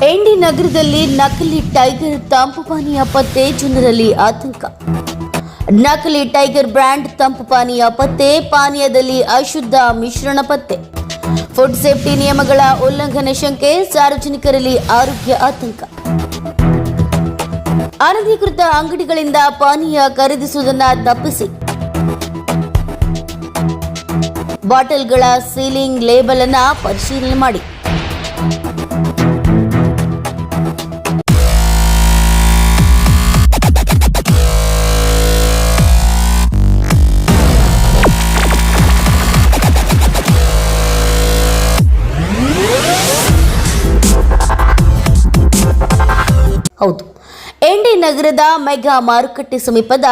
MD ನಗರದಲ್ಲಿ ನಕಲಿ tiger ತಂಪು ಪಾನೀಯ ಪತ್ತೆ, ಜನರಲ್ಲಿ ಆತಂಕ. ನಕಲಿ ಟೈಗರ್ ಬ್ರ್ಯಾಂಡ್ ತಂಪು ಪಾನೀಯ ಪತ್ತೆ, ಪಾನೀಯದಲ್ಲಿ ಅಶುದ್ಧ ಮಿಶ್ರಣ ಪತ್ತೆ. ಫುಡ್ ಸೇಫ್ಟಿ ನಿಯಮಗಳ ಉಲ್ಲಂಘನೆ ಶಂಕೆ, ಸಾರ್ವಜನಿಕರಲ್ಲಿ ಆರೋಗ್ಯ ಆತಂಕ. ಅನಧಿಕೃತ ಅಂಗಡಿಗಳಿಂದ ಪಾನೀಯ ಖರೀದಿಸುವುದನ್ನು ತಪ್ಪಿಸಿ. ಬಾಟಲ್ಗಳ ಸೀಲಿಂಗ್ ಲೇಬಲ್ ಅನ್ನು ಪರಿಶೀಲನೆ ಮಾಡಿ. ಹೌದು, ಎಂಡಿ ನಗರದ ಮೆಗಾ ಮಾರುಕಟ್ಟೆ ಸಮೀಪದ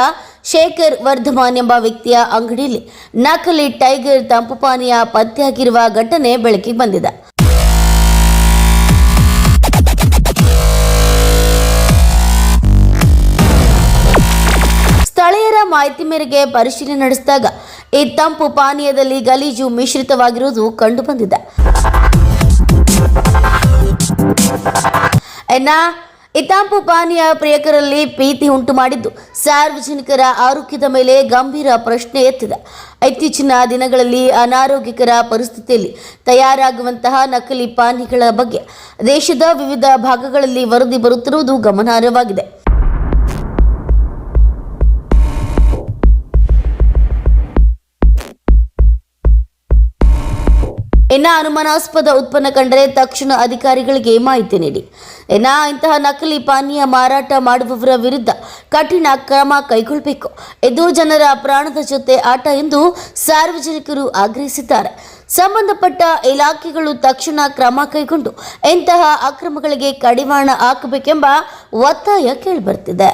ಶೇಖರ್ ವರ್ಧಮಾನ್ ಎಂಬ ವ್ಯಕ್ತಿಯ ಅಂಗಡಿಯಲ್ಲಿ ನಕಲಿ ಟೈಗರ್ ತಂಪು ಪಾನೀಯ ಪತ್ತೆಯಾಗಿರುವ ಘಟನೆ ಬೆಳಕಿಗೆ ಬಂದಿದೆ. ಸ್ಥಳೀಯರ ಮಾಹಿತಿ ಮೇರೆಗೆ ಪರಿಶೀಲನೆ ನಡೆಸಿದಾಗ ಈ ತಂಪು ಪಾನೀಯದಲ್ಲಿ ಗಲೀಜು ಮಿಶ್ರಿತವಾಗಿರುವುದು ಕಂಡುಬಂದಿದೆ. ಈ ತಂಪು ಪಾನೀಯ ಪ್ರಿಯಕರಲ್ಲಿ ಭೀತಿ ಉಂಟು ಮಾಡಿದ್ದು ಸಾರ್ವಜನಿಕರ ಆರೋಗ್ಯದ ಮೇಲೆ ಗಂಭೀರ ಪ್ರಶ್ನೆ ಎತ್ತಿದೆ. ಇತ್ತೀಚಿನ ದಿನಗಳಲ್ಲಿ ಅನಾರೋಗ್ಯಕರ ಪರಿಸ್ಥಿತಿಯಲ್ಲಿ ತಯಾರಾಗುವಂತಹ ನಕಲಿ ಪಾನೀಯಗಳ ಬಗ್ಗೆ ದೇಶದ ವಿವಿಧ ಭಾಗಗಳಲ್ಲಿ ವರದಿ ಬರುತ್ತಿರುವುದು ಗಮನಾರ್ಹವಾಗಿದೆ. ಅನುಮಾನಾಸ್ಪದ ಉತ್ಪನ್ನ ಕಂಡರೆ ತಕ್ಷಣ ಅಧಿಕಾರಿಗಳಿಗೆ ಮಾಹಿತಿ ನೀಡಿ. ಇಂತಹ ನಕಲಿ ಪಾನೀಯ ಮಾರಾಟ ಮಾಡುವವರ ವಿರುದ್ಧ ಕಠಿಣ ಕ್ರಮ ಕೈಗೊಳ್ಳಬೇಕು. ಇದು ಜನರ ಪ್ರಾಣದ ಜೊತೆ ಆಟ ಎಂದು ಸಾರ್ವಜನಿಕರು ಆಗ್ರಹಿಸಿದ್ದಾರೆ. ಸಂಬಂಧಪಟ್ಟ ಇಲಾಖೆಗಳು ತಕ್ಷಣ ಕ್ರಮ ಕೈಗೊಂಡು ಇಂತಹ ಅಕ್ರಮಗಳಿಗೆ ಕಡಿವಾಣ ಹಾಕಬೇಕೆಂಬ ಒತ್ತಾಯ ಕೇಳಿಬರ್ತಿದೆ.